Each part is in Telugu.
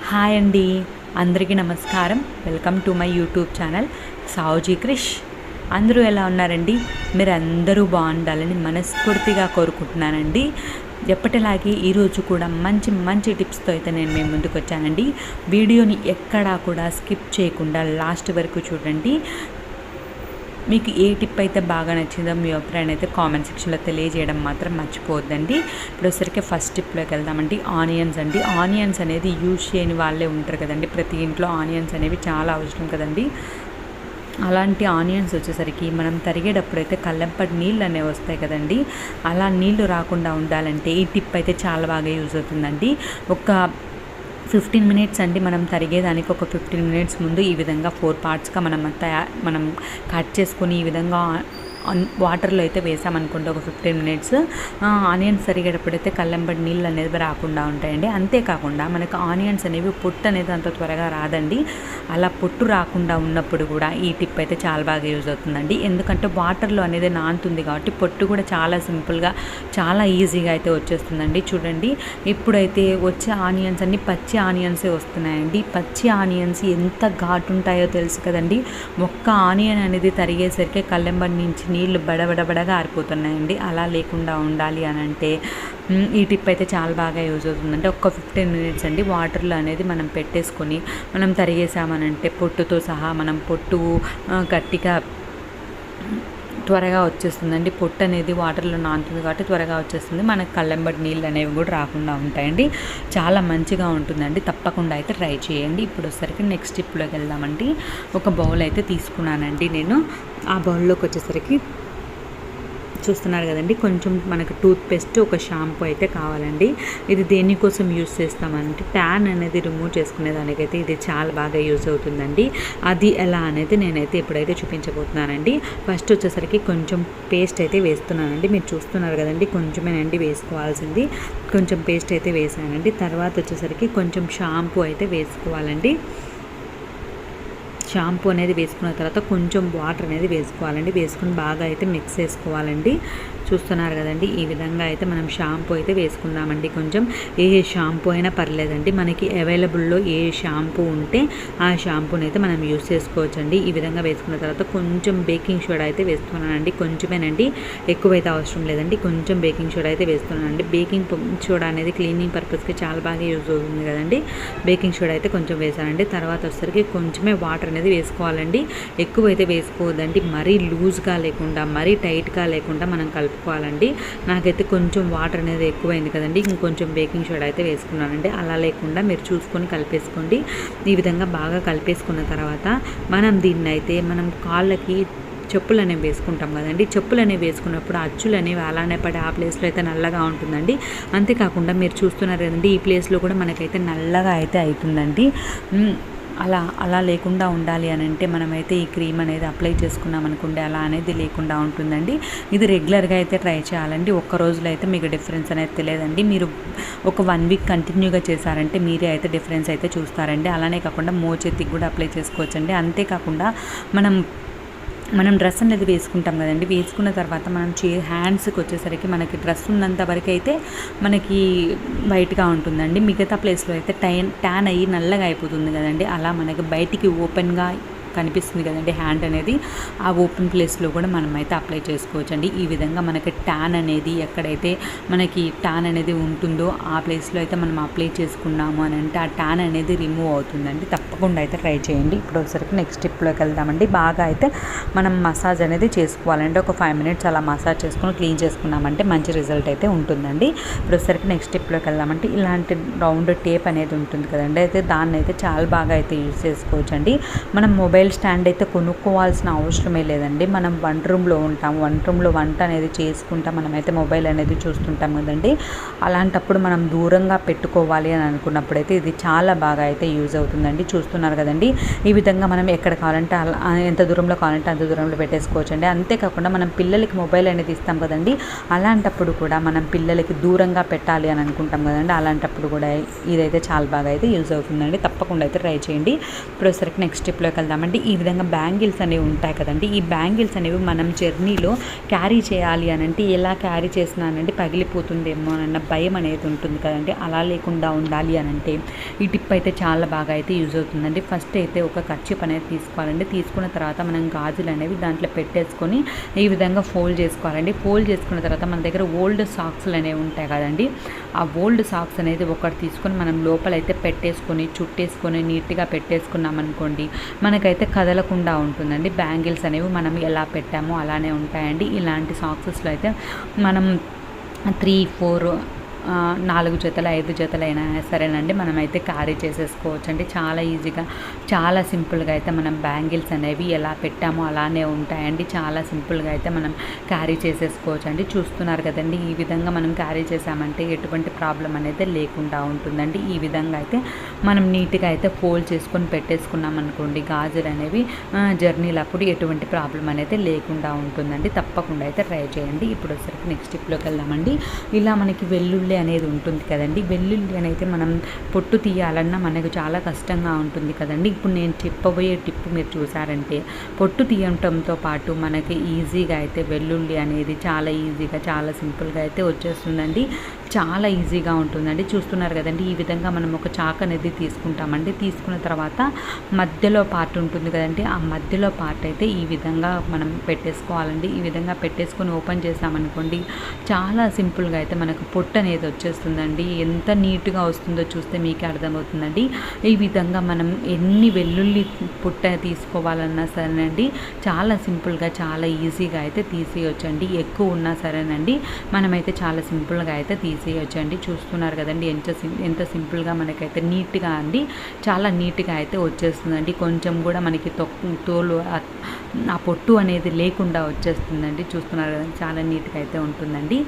హాయ్ అండి, అందరికీ నమస్కారం. Welcome to my YouTube channel Savuji Krish. అందరూ ఎలా ఉన్నారండి? మీరు అందరూ బాగుండాలని మనస్ఫూర్తిగా కోరుకుంటున్నానండి. ఎప్పటిలాగే ఈరోజు కూడా మంచి మంచి టిప్స్తో అయితే నేను మేము ముందుకు వచ్చానండి. వీడియోని ఎక్కడా కూడా స్కిప్ చేయకుండా లాస్ట్ వరకు చూడండి. మీకు ఏ టిప్ అయితే బాగా నచ్చిందో మీ అభిప్రాయం అయితే కామెంట్ సెక్షన్లో తెలియజేయడం మాత్రం మర్చిపోవద్దండి. ఇప్పుడు వచ్చరికి ఫస్ట్ టిప్లోకి వెళ్దామండి. ఆనియన్స్ అండి. ఆనియన్స్ అనేది యూజ్ చేయని వాళ్ళే ఉంటారు కదండి. ప్రతి ఇంట్లో ఆనియన్స్ అనేవి చాలా అవసరం కదండి. అలాంటి ఆనియన్స్ వచ్చేసరికి మనం తరిగేటప్పుడు అయితే కళ్ళెంపటి నీళ్ళు అనేవి వస్తాయి కదండి. అలా నీళ్లు రాకుండా ఉండాలంటే ఈ టిప్ అయితే చాలా బాగా యూజ్ అవుతుందండి. ఒక 15 మినిట్స్ అండి. మనం తరిగేదానికి ఒక 15 మినిట్స్ ముందు ఈ విధంగా 4 పార్ట్స్గా మనం కట్ చేసుకొని ఈ విధంగా వాటర్లో అయితే వేసామనుకోండి ఒక 15 మినిట్స్ ఆనియన్స్ తరిగేటప్పుడైతే కళ్ళెంబడి నీళ్ళు అనేది రాకుండా ఉంటాయండి. అంతేకాకుండా మనకు ఆనియన్స్ అనేవి పొట్టు అనేది అంత త్వరగా రాదండి. అలా పొట్టు రాకుండా ఉన్నప్పుడు కూడా ఈ టిప్ అయితే చాలా బాగా యూజ్ అవుతుందండి. ఎందుకంటే వాటర్లో అనేది నానుతుంది కాబట్టి పొట్టు కూడా చాలా సింపుల్గా చాలా ఈజీగా అయితే వచ్చేస్తుందండి. చూడండి, ఇప్పుడైతే వచ్చే ఆనియన్స్ అన్ని పచ్చి ఆనియన్సే వస్తున్నాయండి. పచ్చి ఆనియన్స్ ఎంత ఘాటు ఉంటాయో తెలుసు కదండి. ఒక్క ఆనియన్ అనేది తరిగేసరికి కళ్ళెంబడి నుంచి నీళ్ళు బడబడబడగా ఆరిపోతున్నాయండి. అలా లేకుండా ఉండాలి అని అంటే ఈ టిప్ అయితే చాలా బాగా యూజ్ అవుతుందంటే ఒక 15 మినిట్స్ అండి వాటర్లో అనేది మనం పెట్టేసుకొని మనం తరిగేసామనంటే పొట్టుతో సహా మనం పొట్టు గట్టిగా త్వరగా వచ్చేస్తుందండి. పొట్టు అనేది వాటర్లో నానుతుంది కాబట్టి త్వరగా వచ్చేస్తుంది. మనకు కళ్ళెంబడి నీళ్ళు అనేవి కూడా రాకుండా ఉంటాయండి. చాలా మంచిగా ఉంటుందండి. తప్పకుండా అయితే ట్రై చేయండి. ఇప్పుడు వచ్చేసరికి నెక్స్ట్ టిప్లోకి వెళ్దామండి. ఒక బౌల్ అయితే తీసుకున్నానండి నేను. ఆ బౌల్లోకి వచ్చేసరికి చూస్తున్నారు కదండి, కొంచెం మనకు టూత్పేస్ట్, ఒక షాంపూ అయితే కావాలండి. ఇది దేనికోసం యూజ్ చేస్తామంటే ట్యాన్ అనేది రిమూవ్ చేసుకునేదానికైతే ఇది చాలా బాగా యూజ్ అవుతుందండి. అది ఎలా అనేది నేనైతే ఇప్పుడైతే చూపించబోతున్నానండి. ఫస్ట్ వచ్చేసరికి కొంచెం పేస్ట్ అయితే వేస్తున్నానండి. మీరు చూస్తున్నారు కదండి, కొంచెమేనండి వేసుకోవాల్సింది. కొంచెం పేస్ట్ అయితే వేసానండి. తర్వాత వచ్చేసరికి కొంచెం షాంపూ అయితే వేసుకోవాలండి. షాంపూ అనేది వేసుకున్న తర్వాత కొంచెం వాటర్ అనేది వేసుకోవాలండి. వేసుకుని బాగా అయితే మిక్స్ చేసుకోవాలండి. చూస్తున్నారు కదండి, ఈ విధంగా అయితే మనం షాంపూ అయితే వేసుకుందామండి. కొంచెం ఏ షాంపూ అయినా పర్లేదండి. మనకి అవైలబుల్లో ఏ షాంపూ ఉంటే ఆ షాంపూని అయితే మనం యూస్ చేసుకోవచ్చండి. ఈ విధంగా వేసుకున్న తర్వాత కొంచెం బేకింగ్ సోడా అయితే వేస్తున్నానండి. కొంచెమేనండి, ఎక్కువైతే అవసరం లేదండి. కొంచెం బేకింగ్ సోడా అయితే వేస్తున్నానండి. బేకింగ్ సోడా అనేది క్లీనింగ్ పర్పస్కి చాలా బాగా యూజ్ అవుతుంది కదండి. బేకింగ్ సోడా అయితే కొంచెం వేసానండి. తర్వాత వచ్చేసరికి కొంచెమే వాటర్ అనేది వేసుకోవాలండి. ఎక్కువైతే వేసుకోవద్దండి. మరీ లూజ్గా లేకుండా మరీ టైట్గా లేకుండా మనం కలుపుకోవాలండి. నాకైతే కొంచెం వాటర్ అనేది ఎక్కువైంది కదండి, ఇంకొంచెం బేకింగ్ సోడా అయితే వేసుకున్నానండి. అలా లేకుండా మీరు చూసుకొని కలిపేసుకోండి. ఈ విధంగా బాగా కలిపేసుకున్న తర్వాత మనం దీన్ని అయితే మనం కాళ్ళకి చెప్పులు అనేవి వేసుకుంటాం కదండి. చెప్పులు అనేవి వేసుకున్నప్పుడు అచ్చులు అనేవి అలానే పడి ఆ ప్లేస్లో అయితే నల్లగా ఉంటుందండి. అంతేకాకుండా మీరు చూస్తున్నారు కదండి, ఈ ప్లేస్లో కూడా మనకైతే నల్లగా అయితే అవుతుందండి. అలా లేకుండా ఉండాలి అని అంటే మనమైతే ఈ క్రీమ్ అనేది అప్లై చేసుకున్నాం అనుకోండి, అలా అనేది లేకుండా ఉంటుందండి. ఇది రెగ్యులర్గా అయితే ట్రై చేయాలండి. ఒక్క రోజులో అయితే మీకు డిఫరెన్స్ అనేది తెలియదండి. మీరు ఒక 1 వీక్ కంటిన్యూగా చేశారంటే మీరే అయితే డిఫరెన్స్ అయితే చూస్తారండి. అలానే కాకుండా మోచేతికి కూడా అప్లై చేసుకోవచ్చండి. అంతేకాకుండా మనం డ్రెస్ అనేది వేసుకుంటాం కదండి. వేసుకున్న తర్వాత మనం హ్యాండ్స్కి వచ్చేసరికి మనకి డ్రెస్ ఉన్నంత వరకు అయితే మనకి వైట్గా ఉంటుందండి. మిగతా ప్లేస్లో అయితే ట్యాన్ అయ్యి నల్లగా అయిపోతుంది కదండి. అలా మనకి బయటికి ఓపెన్గా కనిపిస్తుంది కదండి హ్యాండ్ అనేది. ఆ ఓపెన్ ప్లేస్లో కూడా మనం అయితే అప్లై చేసుకోవచ్చండి. ఈ విధంగా మనకి ట్యాన్ అనేది ఎక్కడైతే మనకి ట్యాన్ అనేది ఉంటుందో ఆ ప్లేస్లో అయితే మనం అప్లై చేసుకున్నాము అని అంటే ఆ ట్యాన్ అనేది రిమూవ్ అవుతుందండి. తప్పకుండా అయితే ట్రై చేయండి. ఇప్పుడు ఒకసారికి నెక్స్ట్ స్టెప్లోకి వెళ్దామండి. బాగా అయితే మనం మసాజ్ అనేది చేసుకోవాలండి. ఒక 5 మినిట్స్ అలా మసాజ్ చేసుకుని క్లీన్ చేసుకున్నామంటే మంచి రిజల్ట్ అయితే ఉంటుందండి. ఇప్పుడు ఒకసారికి నెక్స్ట్ స్టెప్లోకి వెళ్దామంటే ఇలాంటి రౌండ్ టేప్ అనేది ఉంటుంది కదండి. అయితే దాన్ని అయితే చాలా బాగా అయితే యూజ్ చేసుకోవచ్చండి. మనం మొబైల్ స్టాండ్ అయితే కొనుక్కోవాల్సిన అవసరమే లేదండి. మనం వంట రూమ్లో ఉంటాం, వంట రూమ్లో వంట అనేది చేసుకుంటాం, మనమైతే మొబైల్ అనేది చూస్తుంటాం కదండి. అలాంటప్పుడు మనం దూరంగా పెట్టుకోవాలి అని అనుకున్నప్పుడైతే ఇది చాలా బాగా అయితే యూజ్ అవుతుందండి. చూస్తున్నారు కదండి, ఈ విధంగా మనం ఎక్కడ కావాలంటే ఎంత దూరంలో కావాలంటే అంత దూరంలో పెట్టేసుకోవచ్చండి. అంతేకాకుండా మనం పిల్లలకి మొబైల్ అనేది ఇస్తాం కదండి. అలాంటప్పుడు కూడా మనం పిల్లలకి దూరంగా పెట్టాలి అని అనుకుంటాం కదండి. అలాంటప్పుడు కూడా ఇదైతే చాలా బాగా అయితే యూజ్ అవుతుందండి. తప్పకుండా అయితే ట్రై చేయండి. ఇప్పుడు ఒకసారికి నెక్స్ట్ స్టెప్లోకి వెళ్దామండి. కదండి, ఈ విధంగా బ్యాంగిల్స్ అనేవి ఉంటాయి కదండి, ఈ బ్యాంగిల్స్ అనేవి మనం జర్నీలో క్యారీ చేయాలి అని అంటే ఎలా క్యారీ చేసినానంటే పగిలిపోతుందేమో అన్న భయం అనేది ఉంటుంది కదండి, అలా లేకుండా ఉండాలి అని అంటే ఈ టిప్ అయితే చాలా బాగా అయితే యూజ్ అవుతుందండి. ఫస్ట్ అయితే ఒక కర్చీఫ్ అనేది తీసుకోవాలండి. తీసుకున్న తర్వాత మనం గాజులు అనేవి దాంట్లో పెట్టేసుకొని ఈ విధంగా ఫోల్డ్ చేసుకోవాలండి. ఫోల్డ్ చేసుకున్న తర్వాత మన దగ్గర ఓల్డ్ సాక్స్లు అనేవి ఉంటాయి కదండి, ఆ ఓల్డ్ సాక్స్ అనేది ఒకటి తీసుకొని మనం లోపలైతే పెట్టేసుకొని చుట్టేసుకొని నీట్గా పెట్టేసుకున్నాం అనుకోండి, మనకైతే కదలకుండా ఉంటుందండి. బ్యాంగిల్స్ అనేవి మనం ఎలా పెట్టామో అలానే ఉంటాయండి. ఇలాంటి సాక్సెస్లో అయితే మనం 3, 4 4 జతలు 5 జతలైనా సరేనండి మనమైతే క్యారీ చేసేసుకోవచ్చు అండి. చాలా ఈజీగా చాలా సింపుల్గా అయితే మనం బ్యాంగిల్స్ అనేవి ఎలా పెట్టామో అలానే ఉంటాయండి. చాలా సింపుల్గా అయితే మనం క్యారీ చేసేసుకోవచ్చు అండి. చూస్తున్నారు కదండి, ఈ విధంగా మనం క్యారీ చేసామంటే ఎటువంటి ప్రాబ్లం అనేది లేకుండా ఉంటుందండి. ఈ విధంగా అయితే మనం నీట్గా అయితే ఫోల్డ్ చేసుకొని పెట్టేసుకున్నాం అనుకోండి, గాజులు అనేవి జర్నీలప్పుడు ఎటువంటి ప్రాబ్లం అనేది లేకుండా ఉంటుందండి. తప్పకుండా అయితే ట్రై చేయండి. ఇప్పుడు వచ్చరికి నెక్స్ట్ టిప్లోకి వెళ్దామండి. ఇలా మనకి వెల్లుల్లి అనేది ఉంటుంది కదండి, వెల్లుల్లి అనేది మనం పొట్టు తీయాలన్నా మనకు చాలా కష్టంగా ఉంటుంది కదండి. ఇప్పుడు నేను చెప్పబోయే టిప్ మీరు చూసారంటే పొట్టు తీయటంతో పాటు మనకి ఈజీగా అయితే వెల్లుల్లి అనేది చాలా ఈజీగా చాలా సింపుల్గా అయితే వచ్చేస్తుందండి. చాలా ఈజీగా ఉంటుందండి. చూస్తున్నారు కదండి, ఈ విధంగా మనం ఒక చాక్ అనేది తీసుకుంటామండి. తీసుకున్న తర్వాత మధ్యలో పార్ట్ ఉంటుంది కదండి, ఆ మధ్యలో పార్ట్ అయితే ఈ విధంగా మనం పెట్టేసుకోవాలండి. ఈ విధంగా పెట్టేసుకొని ఓపెన్ చేసామనుకోండి, చాలా సింపుల్గా అయితే మనకు పొట్టు అనేది వచ్చేస్తుందండి. ఎంత నీట్గా వస్తుందో చూస్తే మీకే అర్థమవుతుందండి. ఈ విధంగా మనం ఎన్ని వెల్లుల్లి పుట్ట తీసుకోవాలన్నా సరేనండి, చాలా సింపుల్గా చాలా ఈజీగా అయితే తీసేయొచ్చండి. ఎక్కువ ఉన్నా సరేనండి మనమైతే చాలా సింపుల్గా అయితే తీసేయొచ్చండి. చూస్తున్నారు కదండి ఎంత సింపుల్గా మనకైతే నీట్గా అండి, చాలా నీట్గా అయితే వచ్చేస్తుందండి. కొంచెం కూడా మనకి తోలు ఆ పొట్టు అనేది లేకుండా వచ్చేస్తుందండి. చూస్తున్నారు కదండి, చాలా నీట్గా అయితే ఉంటుందండి.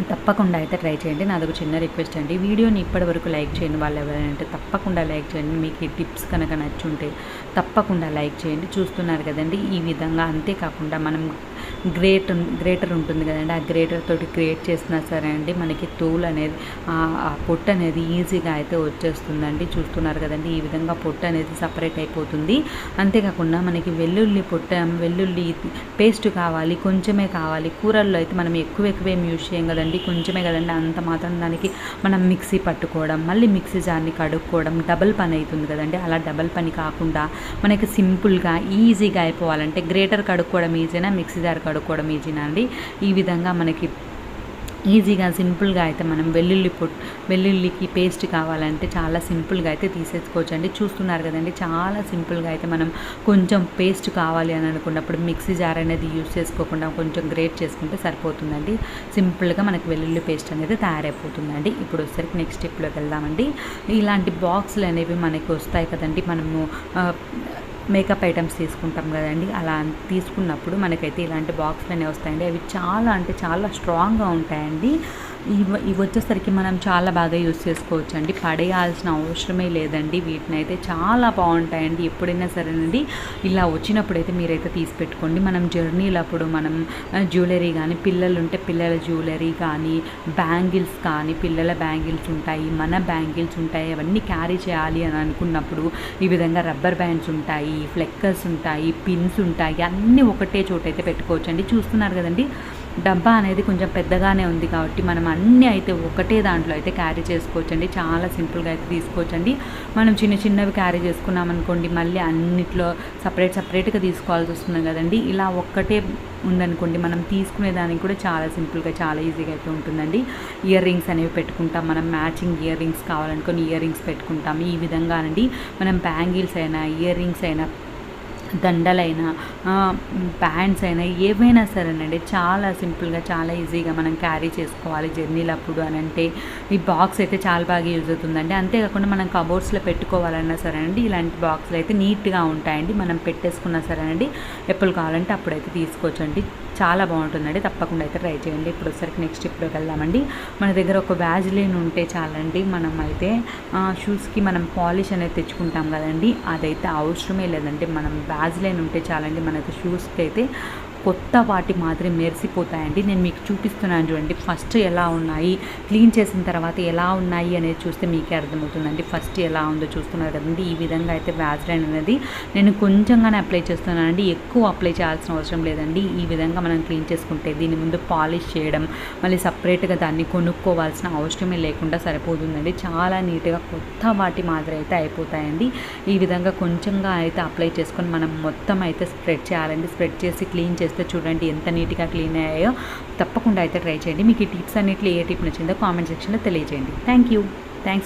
తప్పకుండా అయితే ట్రై చేయండి. నాదొక చిన్న రిక్వెస్ట్ అండి, వీడియోని ఇప్పటివరకు లైక్ చేయని వాళ్ళు ఎవరైనా తప్పకుండా లైక్ చేయండి. మీకు ఈ టిప్స్ కనుక నచ్చుంటే తప్పకుండా లైక్ చేయండి. చూస్తున్నారు కదండి, ఈ విధంగా. అంతేకాకుండా మనం గ్రేటర్ ఉంటుంది కదండి, ఆ గ్రేటర్ తోటి గ్రేట్ చేసినా సరే అండి మనకి తోలు అనేది ఆ పొట్టు అనేది ఈజీగా అయితే వచ్చేస్తుందండి. చూస్తున్నారు కదండి, ఈ విధంగా పొట్టు అనేది సపరేట్ అయిపోతుంది. అంతేకాకుండా మనకి వెల్లుల్లి పేస్ట్ కావాలి, కొంచెమే కావాలి. కూరల్లో అయితే మనం ఎక్కువ ఏం యూజ్ చేయం కదండి, కొంచెమే కదండి, అంత మాత్రం దానికి మనం మిక్సీ పట్టుకోవడం, మళ్ళీ మిక్సీ జార్ని కడుక్కోవడం డబల్ పని అవుతుంది కదండి. అలా డబల్ పని కాకుండా మనకి సింపుల్గా ఈజీగా అయిపోవాలంటే గ్రేటర్ కడుక్కోవడం ఈజీనా, మిక్సీ జార్ కడుక్కోవడం ఈజీనా అండి. ఈ విధంగా మనకి ఈజీగా సింపుల్గా అయితే మనం వెల్లుల్లికి పేస్ట్ కావాలంటే చాలా సింపుల్గా అయితే తీసేసుకోవచ్చు అండి. చూస్తున్నారు కదండి, చాలా సింపుల్గా అయితే మనం కొంచెం పేస్ట్ కావాలి అని అనుకున్నప్పుడు మిక్సీ జార్ అనేది యూజ్ చేసుకోకుండా కొంచెం గ్రేట్ చేసుకుంటే సరిపోతుందండి. సింపుల్గా మనకి వెల్లుల్లి పేస్ట్ అనేది తయారైపోతుందండి. ఇప్పుడు వచ్చేసరికి నెక్స్ట్ స్టెప్లోకి వెళ్దామండి. ఇలాంటి బాక్సులు అనేవి మనకి వస్తాయి కదండి, మనము మేకప్ ఐటమ్స్ తీసుకుంటాం కదండి, అలా తీసుకున్నప్పుడు మనకైతే ఇలాంటి బాక్స్లు అనేవి వస్తాయండి. అవి చాలా అంటే చాలా స్ట్రాంగ్గా ఉంటాయండి. ఇవి వచ్చేసరికి మనం చాలా బాగా యూజ్ చేసుకోవచ్చు అండి, పడేయాల్సిన అవసరమే లేదండి. వీటిని అయితే చాలా బాగుంటాయండి. ఎప్పుడైనా సరేనండి ఇలా వచ్చినప్పుడైతే మీరైతే తీసి పెట్టుకోండి. మనం జర్నీలప్పుడు మనం జ్యువెలరీ కానీ, పిల్లలు ఉంటే పిల్లల జ్యువెలరీ కానీ, బ్యాంగిల్స్ కానీ, పిల్లల బ్యాంగిల్స్ ఉంటాయి, మన బ్యాంగిల్స్ ఉంటాయి, అవన్నీ క్యారీ చేయాలి అని అనుకున్నప్పుడు ఈ విధంగా రబ్బర్ బ్యాండ్స్ ఉంటాయి, ఫ్లెక్కర్స్ ఉంటాయి, పిన్స్ ఉంటాయి, అన్నీ ఒకటే చోటైతే పెట్టుకోవచ్చు అండి. చూస్తున్నారు కదండి, డబ్బా అనేది కొంచెం పెద్దగానే ఉంది కాబట్టి మనం అన్నీ అయితే ఒకటే దాంట్లో అయితే క్యారీ చేసుకోవచ్చండి. చాలా సింపుల్గా అయితే తీసుకోవచ్చండి. మనం చిన్నవి క్యారీ చేసుకున్నాం అనుకోండి, మళ్ళీ అన్నిట్లో సపరేట్గా తీసుకోవాల్సి వస్తుంది కదండి. ఇలా ఒక్కటే ఉందనుకోండి, మనం తీసుకునే దానికి కూడా చాలా సింపుల్గా చాలా ఈజీగా అయితే ఉంటుందండి. ఇయర్ రింగ్స్ అనేవి పెట్టుకుంటాం, మనం మ్యాచింగ్ ఇయర్ రింగ్స్ కావాలనుకొని ఇయర్ రింగ్స్ పెట్టుకుంటాం. ఈ విధంగా అండి మనం బ్యాంగిల్స్ అయినా, ఇయర్ రింగ్స్ అయినా, దండలైనా, ప్యాంట్స్ అయినా, ఏవైనా సరేనండి చాలా సింపుల్గా చాలా ఈజీగా మనం క్యారీ చేసుకోవాలి జర్నీలప్పుడు అని అంటే ఈ బాక్స్ అయితే చాలా బాగా యూజ్ అవుతుందండి. అంతేకాకుండా మనం కబోర్డ్స్లో పెట్టుకోవాలన్నా సరేనండి ఇలాంటి బాక్స్లు అయితే నీట్గా ఉంటాయండి. మనం పెట్టేసుకున్నా సరేనండి ఎప్పుడు కావాలంటే అప్పుడైతే తీసుకోవచ్చండి. చాలా బాగుంటుందండి. తప్పకుండా అయితే ట్రై చేయండి. ఇప్పుడు ఒకసారికి నెక్స్ట్ స్టెప్లోకి వెళ్దామండి. మన దగ్గర ఒక వ్యాజిలిన్ ఉంటే చాలండి. మనం అయితే షూస్కి మనం పాలిష్ అనేది తెచ్చుకుంటాం కదండి, అదైతే అవసరమే లేదండి. మనం వ్యాజిలిన్ ఉంటే చాలండి మనకు షూస్కి అయితే కొత్త వాటి మాదిరి మెరిసిపోతాయండి. నేను మీకు చూపిస్తున్నాను చూడండి. ఫస్ట్ ఎలా ఉన్నాయి, క్లీన్ చేసిన తర్వాత ఎలా ఉన్నాయి అనేది చూస్తే మీకే అర్థమవుతుందండి. ఫస్ట్ ఎలా ఉందో చూస్తున్నారు కదండి. ఈ విధంగా అయితే వ్యాజ్లైన్ అనేది నేను కొంచెంగానే అప్లై చేస్తున్నానండి, ఎక్కువ అప్లై చేయాల్సిన అవసరం లేదండి. ఈ విధంగా మనం క్లీన్ చేసుకుంటే దీని ముందు పాలిష్ చేయడం, మళ్ళీ సపరేట్గా దాన్ని కొనుక్కోవాల్సిన అవసరమే లేకుండా సరిపోతుందండి. చాలా నీట్గా కొత్త వాటి మాదిరి అయితే అయిపోతాయండి. ఈ విధంగా కొంచెంగా అయితే అప్లై చేసుకొని మనం మొత్తం అయితే స్ప్రెడ్ చేయాలండి. స్ప్రెడ్ చేసి క్లీన్ చేస్తే చూడండి ఎంత నీట్గా క్లీన్ అయ్యాయో. తప్పకుండా అయితే ట్రై చేయండి. మీకు ఈ టిప్స్ అన్నిట్లో ఏ టిప్ నచ్చిందో కామెంట్ సెక్షన్లో తెలియజేయండి. Thank you. థ్యాంక్స్.